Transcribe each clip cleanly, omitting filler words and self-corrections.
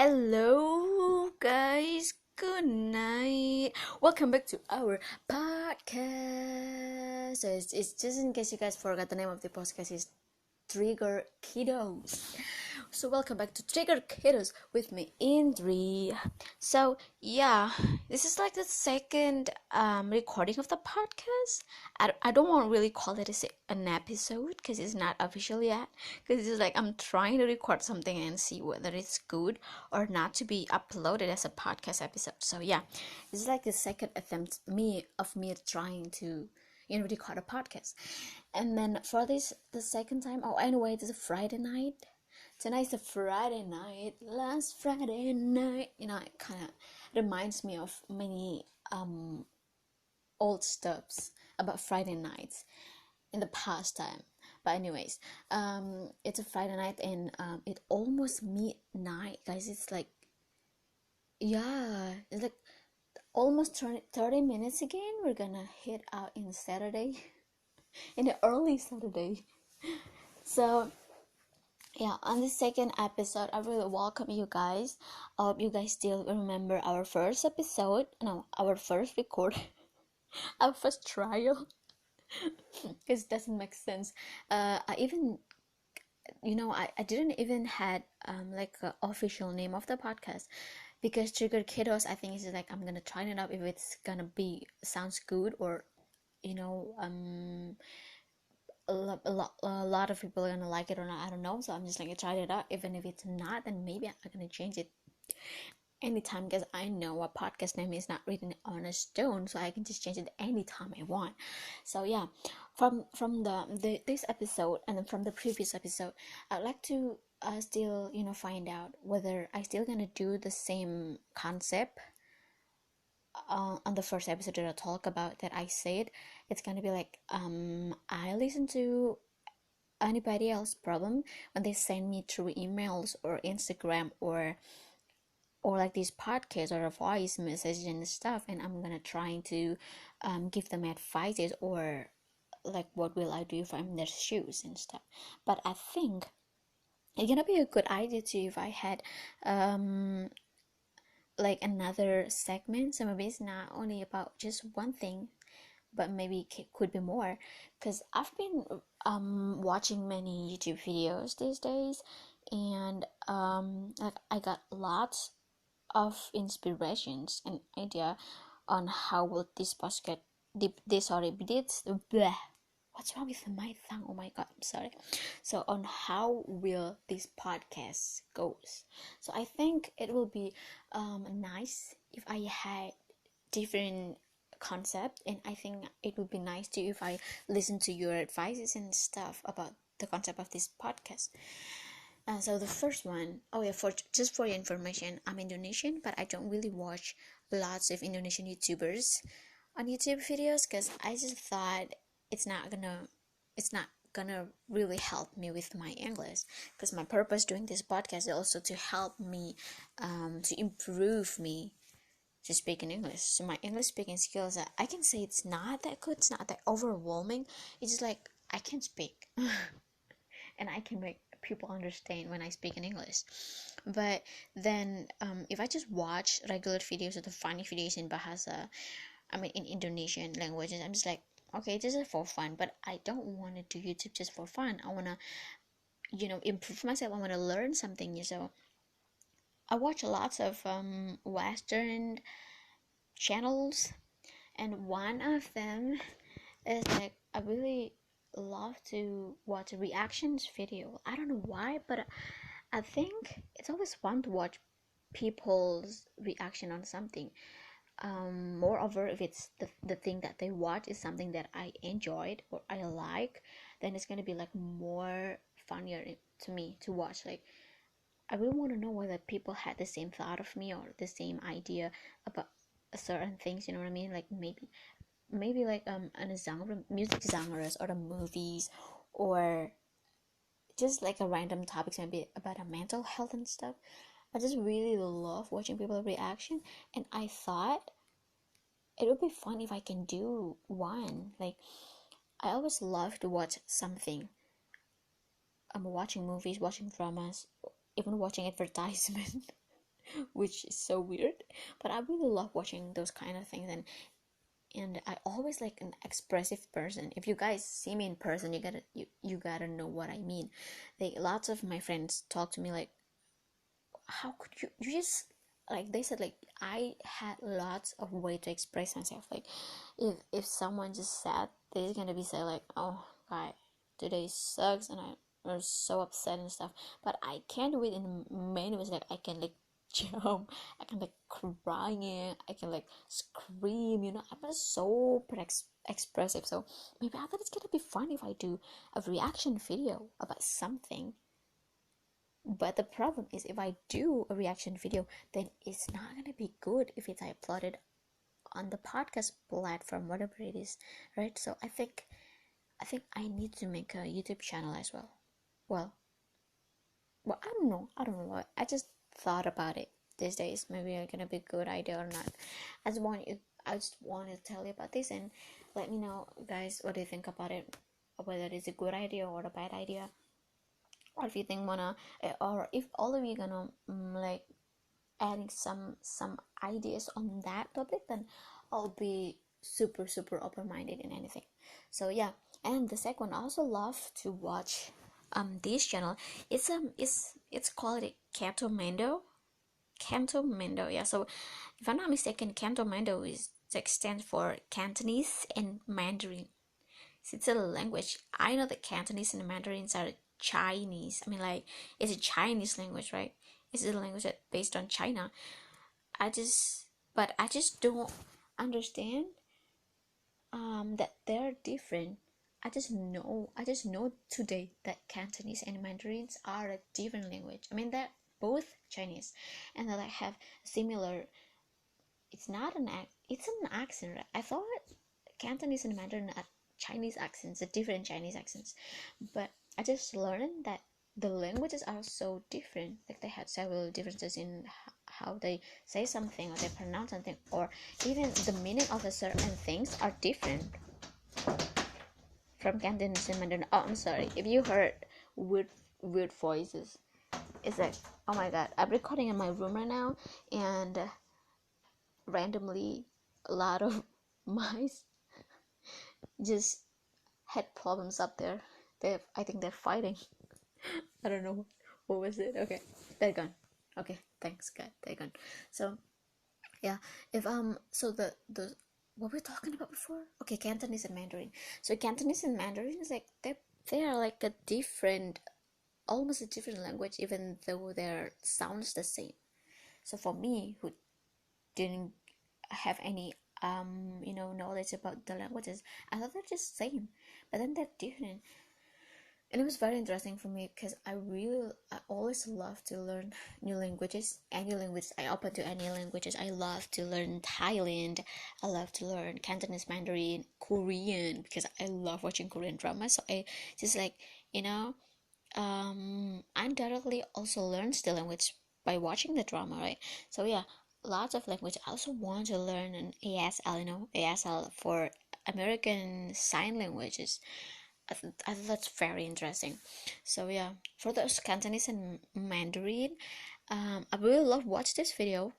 Hello, guys. Good night. Welcome back to our podcast. So it's just in case you guys forgot, the name of the podcast is Trigger Kiddos. So welcome back to Trigger Kiddos with me, Indri. So yeah, this is like the second recording of the podcast. I don't want to really call it an episode because it's not official yet. Because it's like I'm trying to record something and see whether it's good or not to be uploaded as a podcast episode. So yeah, this is like the second attempt of me trying to record a podcast. And then for this the second time, oh anyway, it's a Friday night. Tonight's a Friday night. Last Friday night, it kind of reminds me of many old stuffs about Friday nights in the past time. But anyways, it's a Friday night and it almost midnight, guys. It's like, yeah, it's like almost 30 minutes again. We're gonna head out in Saturday, in the early Saturday. So yeah, on the second episode, I really welcome you guys. I hope you guys still remember our first episode. No, our first record, our first trial. Because it doesn't make sense. I even, I didn't even had like an official name of the podcast, because Trigger Kiddos, I think, is like I'm gonna try it out if it's gonna be sounds good, or a lot of people are gonna like it or not, I don't know. So I'm just like try it out. Even if it's not, then maybe I'm gonna change it anytime, because I know a podcast name is not written on a stone, so I can just change it anytime I want. So yeah, from this episode and then from the previous episode, I'd like to still find out whether I still gonna do the same concept on the first episode that I talk about, that I said it's gonna be like I listen to anybody else problem when they send me through emails or Instagram or like these podcasts or a voice message and stuff, and I'm gonna try to give them advices, or like what will I do if I'm in their shoes and stuff. But I think it's gonna be a good idea too if I had like another segment, so maybe it's not only about just one thing, but maybe it could be more, because I've been watching many YouTube videos these days, and like I got lots of inspirations and idea on how will this podcast bleh. What's wrong with my tongue? Oh my god, I'm sorry. So on how will this podcast goes. So I think it will be nice if I had different concept, and I think it would be nice too if I listen to your advices and stuff about the concept of this podcast. So the first one, oh yeah, for your information, I'm Indonesian, but I don't really watch lots of Indonesian YouTubers on YouTube videos, because I just thought it's not gonna really help me with my English, because my purpose doing this podcast is also to help me to improve me to speak in English. So my English speaking skills, I can say it's not that good, it's not that overwhelming. It's just like I can speak and I can make people understand when I speak in English. But then if I just watch regular videos or the funny videos in Bahasa, in Indonesian languages, I'm just like, okay, this is for fun, but I don't want to do YouTube just for fun. I want to improve myself. I want to learn something new. So I watch lots of Western channels, and one of them is like I really love to watch a reactions video. I don't know why, but I think it's always fun to watch people's reaction on something. Moreover, if it's the thing that they watch is something that I enjoyed or I like, then it's gonna be like more funnier to me to watch. Like I really want to know whether people had the same thought of me or the same idea about certain things. You know what I mean? Like maybe like an genre, music genres, or the movies, or just like a random topics, maybe about a mental health and stuff. I just really love watching people's reaction, and I thought it would be fun if I can do one. Like I always love to watch something. I'm watching movies, watching dramas, even watching advertisement. which is so weird. But I really love watching those kind of things, and I always like an expressive person. If you guys see me in person, you gotta know what I mean. Like lots of my friends talk to me like, how could you just, like they said, like I had lots of way to express myself. Like if someone just said, they're gonna be say like, oh guy, today sucks and I'm so upset and stuff. But I can do it in many ways. Like I can like jump, I can like crying, I can like scream, I'm just so expressive. So maybe I thought it's gonna be fun if I do a reaction video about something. But the problem is, if I do a reaction video, then it's not gonna be good if it's uploaded on the podcast platform, whatever it is, right? So I think I need to make a YouTube channel as well. Well, I don't know. I just thought about it these days. Maybe it's gonna be a good idea or not. I just want to tell you about this and let me know, guys, what do you think about it? Whether it's a good idea or a bad idea, or if you think or if all of you gonna like adding some ideas on that topic, then I'll be super super open-minded in anything. So yeah. And the second, I also love to watch this channel. It's called Canto Mando. Yeah, so if I'm not mistaken, Canto Mando is like stands for Cantonese and Mandarin. It's a language. I know that Cantonese and Mandarins are Chinese. I mean, like, it's a Chinese language, right? It's a language that based on China. But I just don't understand that they're different. I just know today that Cantonese and Mandarins are a different language. I mean, they're both Chinese, and they like have similar. It's not it's an accent. Right? I thought Cantonese and Mandarin are Chinese accents, are different Chinese accents, but I just learned that the languages are so different. Like they have several differences in how they say something or they pronounce something, or even the meaning of a certain things are different from Cantonese and Mandarin. Oh, I'm sorry if you heard weird voices. It's like, oh my god, I'm recording in my room right now, and randomly a lot of mice just had problems up there. I think they're fighting. I don't know what was it. Okay, they're gone. Okay, thanks God, they're gone. So yeah, if so the what were we talking about before? Okay, Cantonese and Mandarin. So Cantonese and Mandarin is like they are like a different, almost a different language, even though their sounds the same. So for me, who didn't have any knowledge about the languages, I thought they're just same, but then they're different. And it was very interesting for me because I always love to learn new languages. Any language, I open to any languages. I love to learn Thailand. I love to learn Cantonese, Mandarin, Korean, because I love watching Korean dramas. So I just like, I indirectly also learns the language by watching the drama, right? So yeah, lots of language. I also want to learn an ASL, ASL for American Sign Languages. I thought that's very interesting. So yeah, for those Cantonese and Mandarin, I really love watch this video.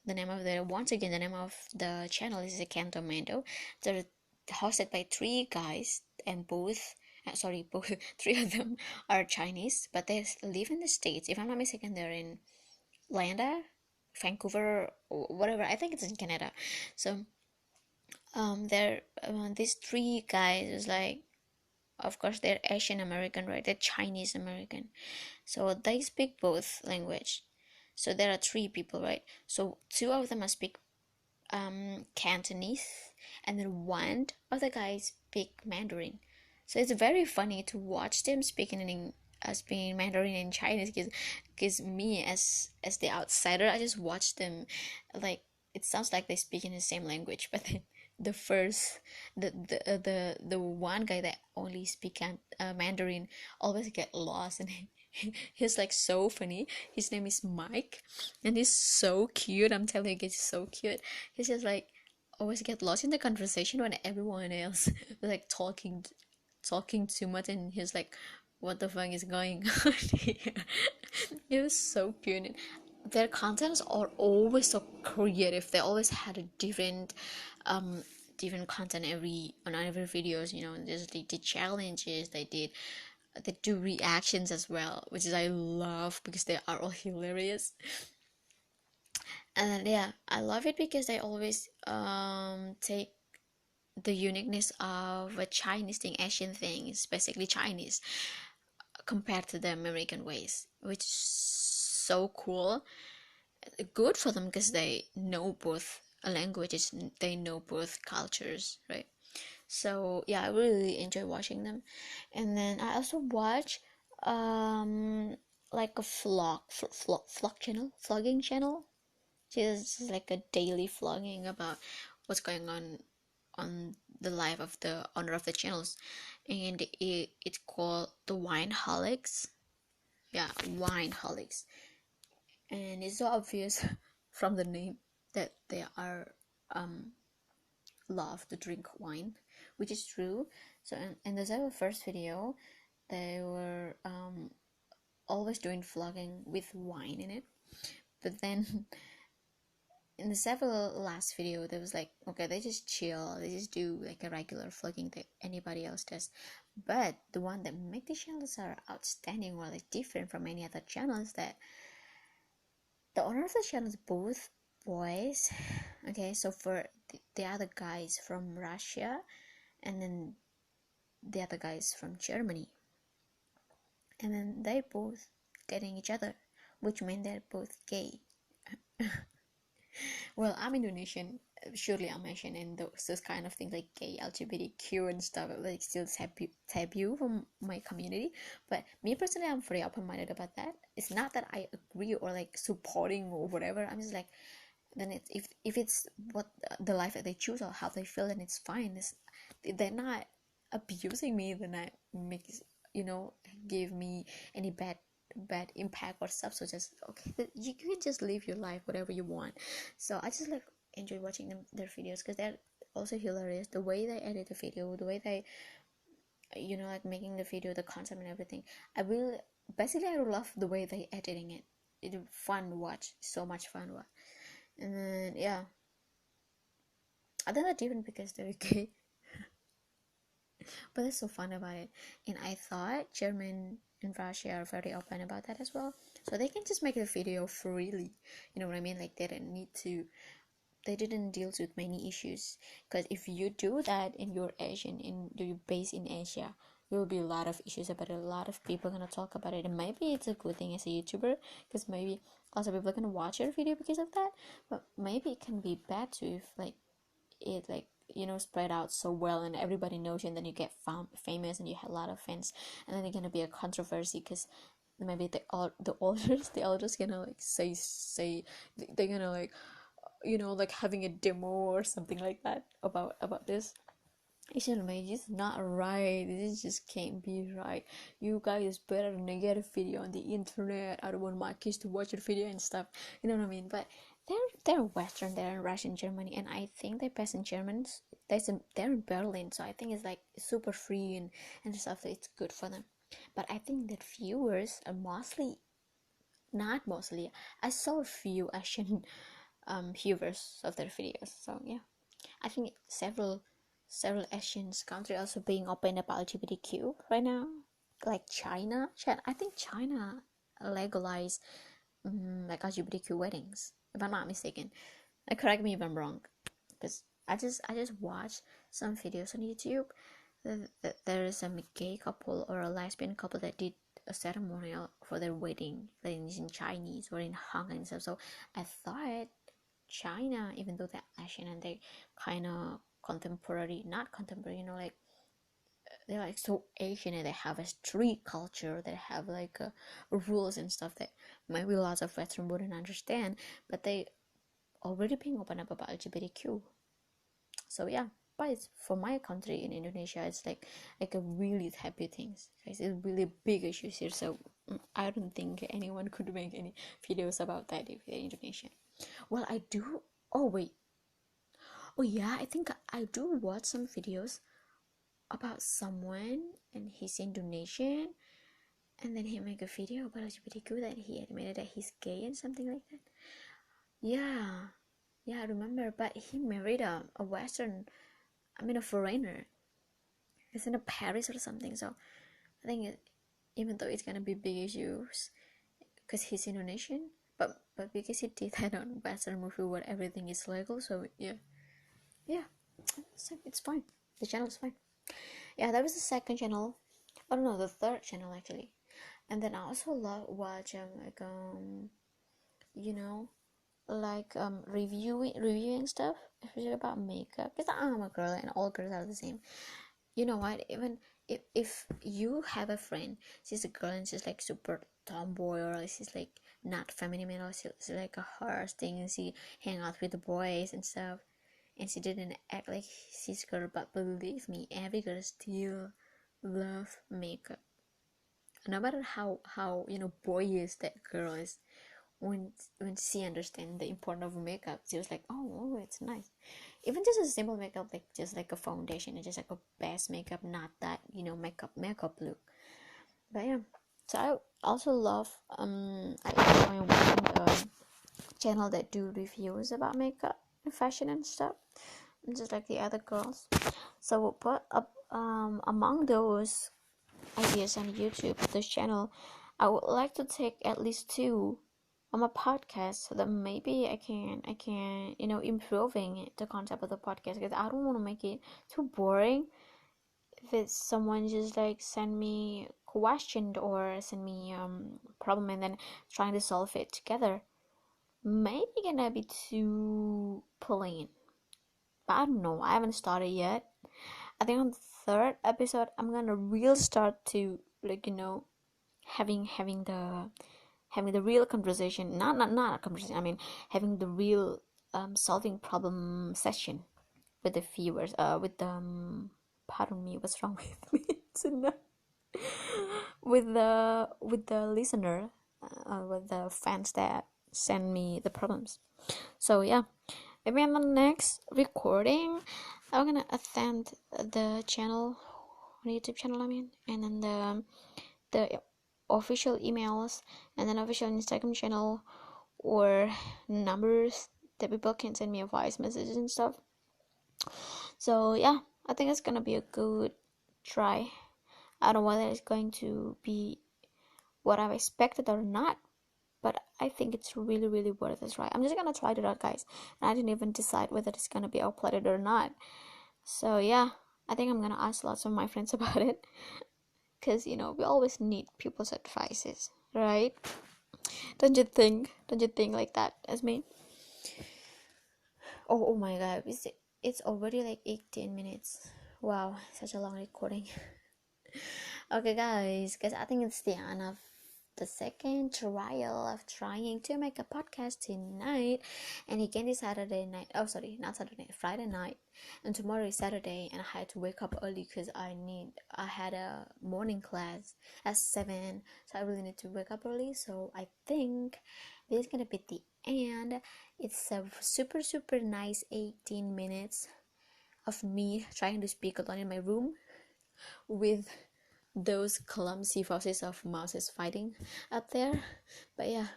The name of the channel is Canto Mando. They're hosted by three guys, and both three of them are Chinese, but they live in the States. If I'm not mistaken, they're in Landa, Vancouver, or whatever. I think it's in Canada. So they're these three guys is like, of course they're Asian American, right? They're Chinese American, so they speak both language. So there are three people, right? So two of them speak Cantonese, and then one of the guys speak Mandarin. So it's very funny to watch them speaking Mandarin and Chinese, because me as the outsider, I just watch them like it sounds like they speak in the same language, but then the first the one guy that only speak Mandarin always get lost, and he's like so funny. His name is Mike, and he's so cute. I'm telling you, he's so cute. He's just like always get lost in the conversation when everyone else like talking too much, and he's like, what the fuck is going on here? It was so cute. their contents are always so creative. They always had a different content on every videos. Just they did challenges, they do reactions as well, which is I love because they are all hilarious. And then yeah, I love it because they always take the uniqueness of a Chinese thing, Asian things, basically Chinese, compared to the American ways, which is so cool. Good for them because they know both languages, they know both cultures, right? So yeah, I really enjoy watching them. And then I also watch like a vlogging channel. Just like a daily vlogging about what's going on the life of the owner of the channels, and it's called the Wineholics. Yeah, Wineholics. And it's so obvious from the name that they are love to drink wine, which is true. So in the very first video, they were always doing vlogging with wine in it, but then in the several last video there was like, okay, they just chill, they just do like a regular vlogging that anybody else does. But the one that make the channels are outstanding or like different from any other channels, that the owner of the channel is both boys. Okay, so for the other guys from Russia, and then the other guys from Germany, and then they both getting each other, which means they're both gay. Well, I'm Indonesian. Surely I'm Asian, and those kind of things like gay, LGBTQ, and stuff like still taboo from my community. But me personally, I'm very open-minded about that. It's not that I agree or like supporting or whatever. I'm just like, then if it's what the life that they choose or how they feel, then it's fine. They're not abusing me. They're not give me any bad impact or stuff. So just okay, you can just live your life whatever you want. So I just like enjoy watching their videos because they're also hilarious. The way they edit the video, the way they like making the video, the concept and everything. I love the way they editing it. It's fun to watch, so much fun to watch. And then yeah, I think that's different because they're gay. But it's so fun about it. And I thought German and Russia are very open about that as well, so they can just make the video freely, you know what I mean? Like they didn't deal with many issues, because if you do that and you're Asian and you're based in Asia, there will be a lot of issues about it. A lot of people are gonna talk about it, and maybe it's a good thing as a YouTuber because maybe lots of people are gonna watch your video because of that. But maybe it can be bad too if like it spread out so well and everybody knows you, and then you get famous and you have a lot of fans, and then it's gonna be a controversy because maybe the elders gonna like say they're gonna like like having a demo or something like that about this. It's just not right. This just can't be right. You guys better not get a video on the internet. I don't want my kids to watch your video and stuff. You know what I mean? But they're Western. They're in Russian, Germany, and I think they're best in Germans. They're in Berlin, so I think it's like super free and stuff. So it's good for them. But I think that viewers are not mostly. I saw a few Asian viewers of their videos. So yeah, I think several Asian countries also being open about LGBTQ right now, like China. I think China legalized like LGBTQ weddings, if I'm not mistaken. Correct me if I'm wrong, because I just watched some videos on YouTube. There is a gay couple or a lesbian couple that did a ceremonial for their wedding that is in Chinese or in Hong Kong and stuff. So I thought China, even though they're Asian and they kind of not contemporary, like they're like so Asian and they have a street culture, they have like rules and stuff that maybe lots of Western wouldn't understand, but they already being open up about LGBTQ. So yeah, but it's, for my country in Indonesia, it's like a really happy thing. It's really big issues here, so I don't think anyone could make any videos about that if they're Indonesian. Well, I do. Oh wait. Oh yeah, I think I do watch some videos about someone and he's Indonesian, and then he made a video about LGBTQ that he admitted that he's gay and something like that. Yeah, I remember. But he married a foreigner. He's in Paris or something. So I think even though it's gonna be big issues because he's Indonesian, but because he did that on Western movie where everything is legal, so yeah, so it's fine. The channel is fine. Yeah, that was the second channel. Oh no, the third channel actually. And then I also love watching reviewing stuff, especially about makeup. Because I'm a girl and all girls are the same. You know what? Even if you have a friend, she's a girl and she's like super tomboy, or she's like not feminine, or she's like a harsh thing, and she hang out with the boys and stuff, and she didn't act like she's a girl. But believe me, every girl still love makeup, no matter how boyish that girl is. When she understands the importance of makeup, she was like, oh, it's nice. Even just a simple makeup, like just like a foundation and just like a base makeup, not that makeup look. But yeah, so I also love I enjoy watching the channel that do reviews about makeup and fashion and stuff, just like the other girls. So but among those ideas on YouTube, this channel, I would like to take at least 2 on my podcast, so that maybe I can improving the concept of the podcast, because I don't want to make it too boring. If it's someone just like send me question or send me problem and then trying to solve it together, maybe gonna be too plain. But I don't know, I haven't started yet. I think on the 3rd episode I'm gonna really start to having the real conversation, not a conversation, I mean having the real solving problem session with the viewers, pardon me, what's wrong with me tonight? with the listener, with the fans that send me the problems. So yeah, maybe on the next recording I'm gonna attend the channel, the YouTube channel and then the official emails, and then official Instagram channel, or numbers that people can send me a voice messages and stuff. So yeah, I think it's gonna be a good try. I don't know whether it's going to be what I've expected or not, but I think it's really, really worth a try. I'm just gonna try it out, guys, and I didn't even decide whether it's gonna be uploaded or not. So yeah, I think I'm gonna ask lots of my friends about it, because we always need people's advices, right? Don't you think like that as me? Oh my god, it's already like 18 minutes. Wow, such a long recording. Okay guys, I think it's the end of the second trial of trying to make a podcast tonight. And again, this Saturday night, not Saturday, Friday night, and tomorrow is Saturday, and I had to wake up early because I had a morning class at 7, so I really need to wake up early. So I think this is gonna be the end. It's a super super nice 18 minutes of me trying to speak alone in my room with those clumsy voices of mouses fighting out there. But yeah,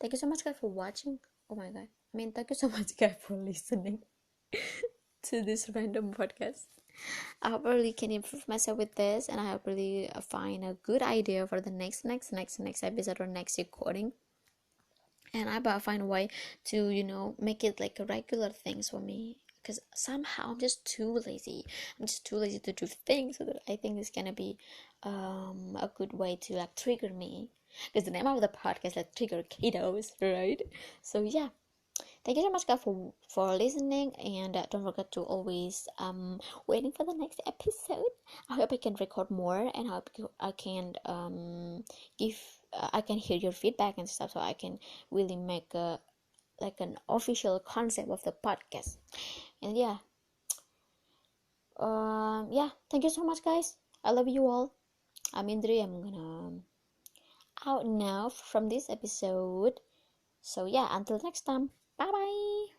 thank you so much guys for watching. Oh my god, thank you so much guys for listening to this random podcast. I hope I really can improve myself with this, and I hope really find a good idea for the next episode or next recording. And I better find a way to make it like a regular things for me, because somehow I'm just too lazy to do things. So that I think it's gonna be a good way to like trigger me, because the name of the podcast is like Trigger Kiddos, right? So yeah, thank you so much guys for listening, and don't forget to always waiting for the next episode. I hope I can record more, and I hope I can give I can hear your feedback and stuff, so I can really make an official concept of the podcast. And yeah, thank you so much guys, I love you all. I'm Indri, I'm gonna out now from this episode. So yeah, until next time, bye bye.